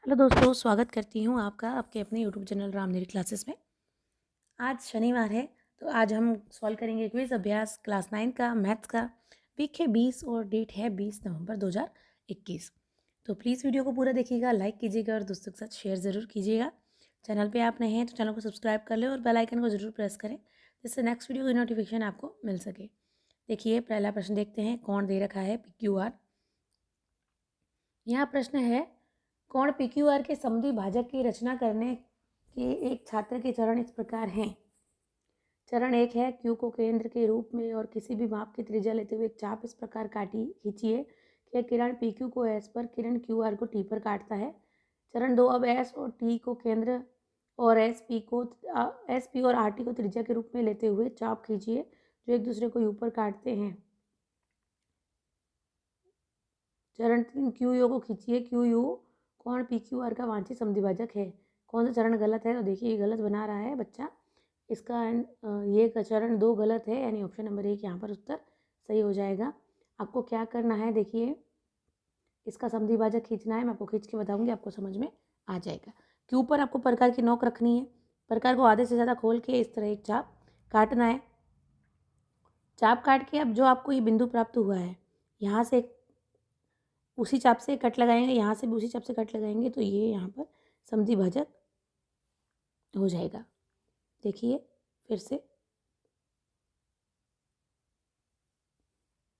Hello दोस्तों, स्वागत करती हूँ आपका आपके अपने यूट्यूब चैनल रामधेरी क्लासेस में। आज शनिवार है तो आज हम सॉल्व करेंगे क्विज अभ्यास क्लास 9 का मैथ्स का। वीक है 20 और डेट है 20 नवंबर 2021। तो प्लीज़ वीडियो को पूरा देखिएगा, लाइक कीजिएगा और दोस्तों के साथ शेयर ज़रूर कीजिएगा। चैनल पे आप नए हैं तो चैनल को सब्सक्राइब कर लें और बेल आइकन को ज़रूर प्रेस करें जिससे नेक्स्ट वीडियो की नोटिफिकेशन आपको मिल सके। देखिए पहला प्रश्न देखते हैं। कौन दे रखा है PQR। यहाँ प्रश्न है, कोण PQR के समद्वि भाजक की रचना करने के एक छात्र के चरण इस प्रकार हैं। चरण 1 है, Q को केंद्र के रूप में और किसी भी माप की त्रिज्या लेते हुए एक चाप इस प्रकार खींचिए कि किरण PQ को S पर, किरण QR को T पर काटता है। चरण 2, अब S और T को केंद्र और SP और RT को त्रिज्या के रूप में लेते हुए चाप खींचिए जो एक दूसरे को U पर काटते हैं। चरण 3, QU को खींचिए। QU कोण PQR का वांछित समद्विभाजक है। कौन सा चरण गलत है? तो देखिए ये गलत बना रहा है बच्चा। इसका ये चरण 2 गलत है, यानी ऑप्शन नंबर 1 यहाँ पर उत्तर सही हो जाएगा। आपको क्या करना है, देखिए इसका समद्विभाजक खींचना है। मैं आपको खींच के बताऊंगी, आपको समझ में आ जाएगा। क्यू पर आपको प्रकार की नोक रखनी है। प्रकार को आधे से ज़्यादा खोल के इस तरह एक चाप काटना है। चाप काट के अब जो आपको ये बिंदु प्राप्त हुआ है, यहाँ से उसी चाप से कट लगाएंगे, यहाँ से भी उसी चाप से कट लगाएंगे तो ये यहाँ पर समद्विभाजक हो जाएगा। देखिए फिर से,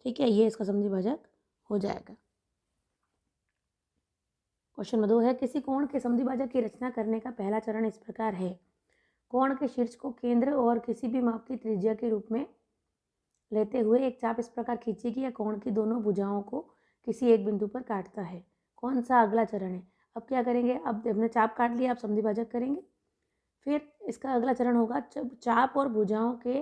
ठीक है, ये इसका समद्विभाजक हो जाएगा। क्वेश्चन नंबर 2 है, किसी कोण के समद्विभाजक की रचना करने का पहला चरण इस प्रकार है। कोण के शीर्ष को केंद्र और किसी भी माप की त्रिज्या के रूप में लेते हुए एक चाप इस प्रकार खींचिए कि यह कोण की दोनों भुजाओं को किसी एक बिंदु पर काटता है। कौन सा अगला चरण है? अब क्या करेंगे, अब हमने चाप काट लिया, अब समद्विभाजक करेंगे। फिर इसका अगला चरण होगा, जब चाप और भुजाओं के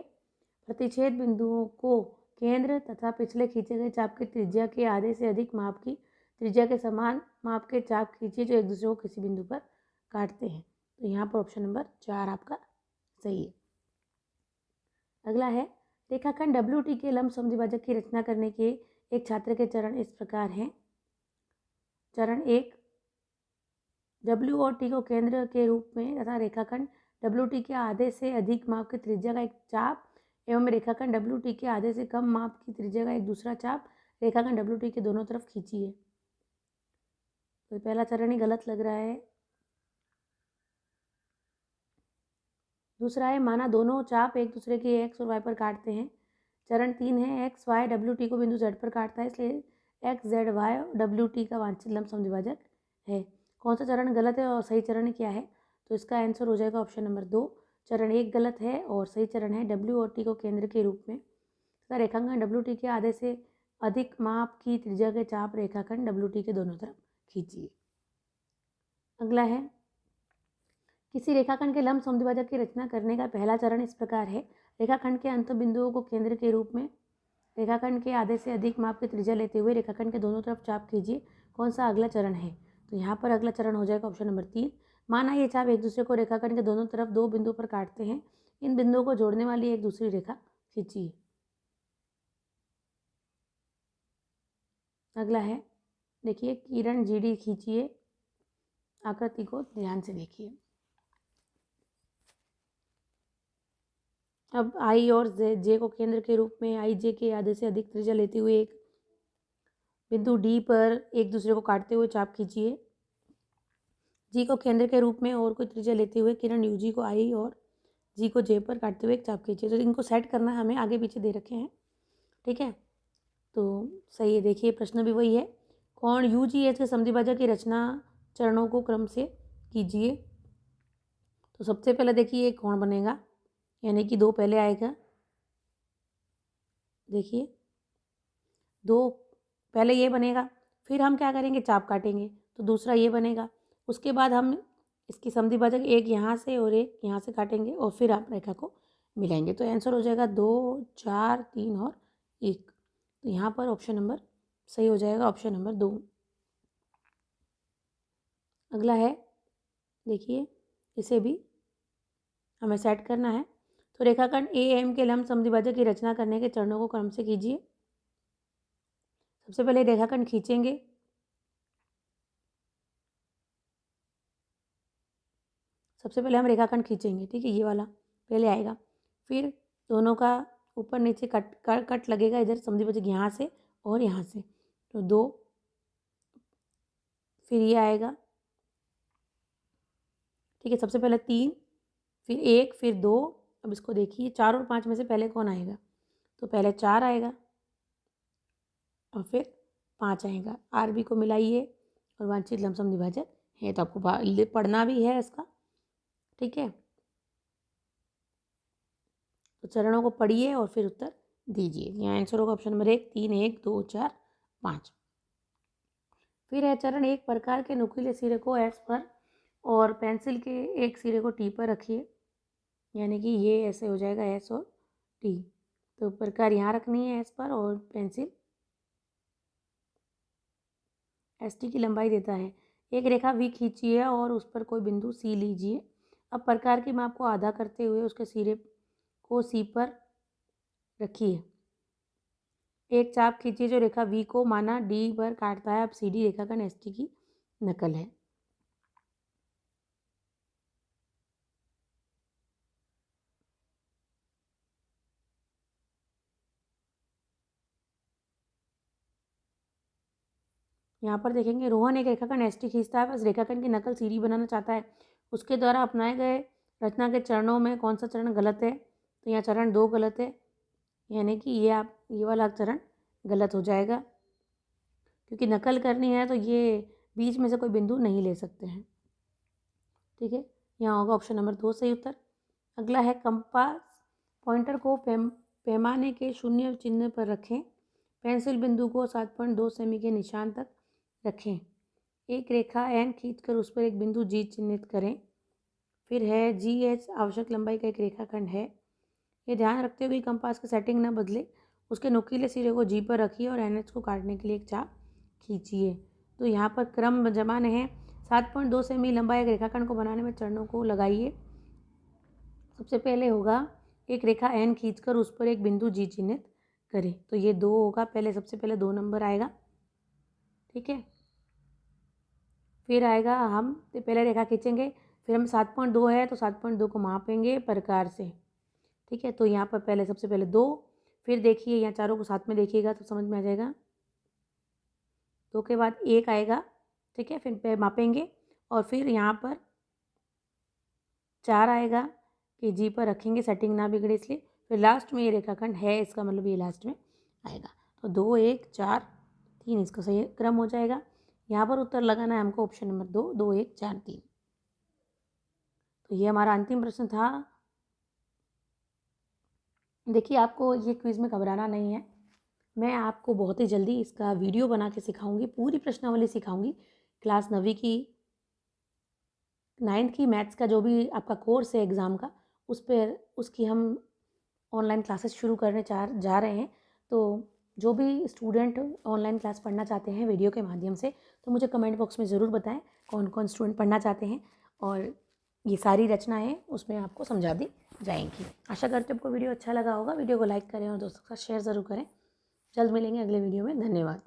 प्रतिच्छेद बिंदुओं को केंद्र तथा पिछले खींचे गए चाप की त्रिज्या के आधे से अधिक माप की त्रिज्या के समान माप के चाप खींचिए जो एक दूसरे को किसी बिंदु पर काटते हैं। तो यहाँ पर ऑप्शन नंबर 4 आपका सही है। अगला है, रेखाखंड WT के लंब समद्विभाजक की रचना करने के एक छात्र के चरण इस प्रकार हैं। चरण 1, W और T को केंद्र के रूप में तथा रेखाखंड WT के आधे से अधिक माप की त्रिज्या का एक चाप एवं रेखाखंड WT के आधे से कम माप की त्रिज्या का एक दूसरा चाप रेखाखंड WT के दोनों तरफ खींचिए। तो पहला चरण ही गलत लग रहा है। दूसरा है, माना दोनों चाप एक दूसरे के X और Y पर काटते हैं। चरण 3 है, X Y WT को बिंदु Z पर काटता है, इसलिए X Z Y WT का वांछित लंब समद्विभाजक है। कौन सा चरण गलत है और सही चरण क्या है? तो इसका आंसर हो जाएगा ऑप्शन नंबर 2। चरण 1 गलत है और सही चरण है W और T को केंद्र के रूप में तथा रेखाखंड WT के आधे से अधिक माप की त्रिज्या के चाप रेखाखंड WT के दोनों तरफ खींचिए। अगला है, किसी रेखाखंड के लंब समद्विभाजक की रचना करने का पहला चरण इस प्रकार है। रेखाखंड के अंत बिंदुओं को केंद्र के रूप में रेखाखंड के आधे से अधिक माप की त्रिज्या लेते हुए रेखाखंड के दोनों तरफ चाप कीजिए। कौन सा अगला चरण है? तो यहाँ पर अगला चरण हो जाएगा ऑप्शन नंबर 3। माना ये चाप एक दूसरे को रेखाखंड के दोनों तरफ 2 बिंदुओं पर काटते हैं। इन बिंदुओं को जोड़ने वाली एक दूसरी रेखा खींचिए। अगला है, देखिए किरण GD खींचिए। आकृति को ध्यान से देखिए। अब I और J को केंद्र के रूप में IJ के आधे से अधिक त्रिज्या लेते हुए एक बिंदु D पर एक दूसरे को काटते हुए चाप खींचिए। G को केंद्र के रूप में और कोई त्रिज्या लेते हुए किरण UG को I और G को J पर काटते हुए एक चाप खींचिए। तो इनको सेट करना है हमें, आगे पीछे दे रखे हैं, ठीक है। तो सही है, देखिए प्रश्न भी वही है। कोण UGH के समद्विभाजक की रचना चरणों को क्रम से कीजिए। तो सबसे पहले देखिए एक कोण बनेगा, यानी कि 2 पहले आएगा। देखिए 2 पहले ये बनेगा, फिर हम क्या करेंगे, चाप काटेंगे तो दूसरा ये बनेगा। उसके बाद हम इसकी समद्विभाजक एक यहाँ से और एक यहाँ से काटेंगे और फिर आप रेखा को मिलाएंगे। तो आंसर हो जाएगा 2 4 3 और 1। तो यहाँ पर ऑप्शन नंबर सही हो जाएगा, ऑप्शन नंबर 2। अगला है, देखिए इसे भी हमें सेट करना है। तो रेखाखंड AM के लंब समद्विभाजक की रचना करने के चरणों को क्रम से कीजिए। सबसे पहले रेखाखंड खींचेंगे, सबसे पहले हम रेखाखंड खींचेंगे, ठीक है, ये वाला पहले आएगा, फिर दोनों का ऊपर नीचे कट लगेगा इधर समझी यहाँ से और यहाँ से, तो 2, फिर ये आएगा, ठीक है, सबसे पहले 3, फिर 1, फिर 2। अब इसको देखिए 4 और 5 में से पहले कौन आएगा, तो पहले 4 आएगा और फिर 5 आएगा। आरबी को मिलाइए और वांछित लमसम विभाजक है, तो आपको पढ़ना भी है इसका, ठीक है। तो चरणों को पढ़िए और फिर उत्तर दीजिए। यहाँ आंसर होगा ऑप्शन नंबर 1, 3, 1, 2, 4, 5। फिर है चरण 1, प्रकार के नुकीले सिरे को एस पर और पेंसिल के एक सिरे को टी पर रखिए, यानी कि ये ऐसे हो जाएगा एस और टी। तो प्रकार यहाँ रखनी है एस पर और पेंसिल एस टी की लंबाई देता है। एक रेखा वी खींचिए और उस पर कोई बिंदु सी लीजिए। अब प्रकार की माप को आधा करते हुए उसके सिरे को सी पर रखिए। एक चाप खींचिए जो रेखा वी को माना डी पर काटता है। अब सी डी रेखाखंड एस टी की नकल है। यहाँ पर देखेंगे रोहन एक रेखाखंड एस टी खींचता है, बस रेखाखंड की नकल सी डी बनाना चाहता है। उसके द्वारा अपनाए गए रचना के चरणों में कौन सा चरण गलत है, तो यहाँ चरण 2 गलत है, यानी कि ये वाला चरण गलत हो जाएगा, क्योंकि नकल करनी है तो ये बीच में से कोई बिंदु नहीं ले सकते हैं, ठीक है। यहाँ होगा ऑप्शन नंबर 2 सही उत्तर। अगला है कंपास पॉइंटर को पैमाने के शून्य चिन्ह पर रखें। पेंसिल बिंदु को 7.2 सेमी के निशान तक रखें। एक रेखा एन खींचकर उस पर एक बिंदु जी चिन्हित करें। फिर है जी एच आवश्यक लंबाई का एक रेखाखंड है। ये ध्यान रखते हुए कंपास की सेटिंग न बदले, उसके नुकीले सिरे को जी पर रखिए और एन एच को काटने के लिए एक चाप खींचिए। तो यहाँ पर क्रम जमाने हैं। 7.2 सेमी लंबाई एक रेखाखंड को बनाने में चरणों को लगाइए। सबसे पहले होगा एक रेखा एन खींचकर उस पर एक बिंदु जी चिन्हित करें, तो ये 2 होगा, सबसे पहले 2 नंबर आएगा, ठीक है। फिर आएगा हम पहले रेखा खींचेंगे, फिर हम 7.2 है तो 7.2 को मापेंगे प्रकार से, ठीक है। तो यहाँ पर सबसे पहले 2, फिर देखिए यहाँ चारों को साथ में देखिएगा तो समझ में आ जाएगा। 2 के बाद 1 आएगा, ठीक है, फिर मापेंगे और फिर यहाँ पर 4 आएगा कि जी पर रखेंगे, सेटिंग ना बिगड़े इसलिए। फिर लास्ट में ये रेखाखंड है, इसका मतलब ये लास्ट में आएगा। तो 2, 1, 4, 3 इसका सही क्रम हो जाएगा। यहाँ पर उत्तर लगाना है हमको ऑप्शन नंबर 2, 2, 1, 4, 3। तो ये हमारा अंतिम प्रश्न था। देखिए आपको ये क्विज़ में घबराना नहीं है, मैं आपको बहुत ही जल्दी इसका वीडियो बना के सिखाऊंगी, पूरी प्रश्नावली सिखाऊंगी। क्लास 9वीं की 9th की मैथ्स का जो भी आपका कोर्स है एग्ज़ाम का, उसकी हम ऑनलाइन क्लासेस शुरू करने जा रहे हैं। तो जो भी स्टूडेंट ऑनलाइन क्लास पढ़ना चाहते हैं वीडियो के माध्यम से, तो मुझे कमेंट बॉक्स में ज़रूर बताएं कौन कौन स्टूडेंट पढ़ना चाहते हैं, और ये सारी रचनाएं उसमें आपको समझा दी जाएंगी। आशा करते हैं आपको वीडियो अच्छा लगा होगा। वीडियो को लाइक करें और दोस्तों के साथ शेयर ज़रूर करें। जल्द मिलेंगे अगले वीडियो में। धन्यवाद।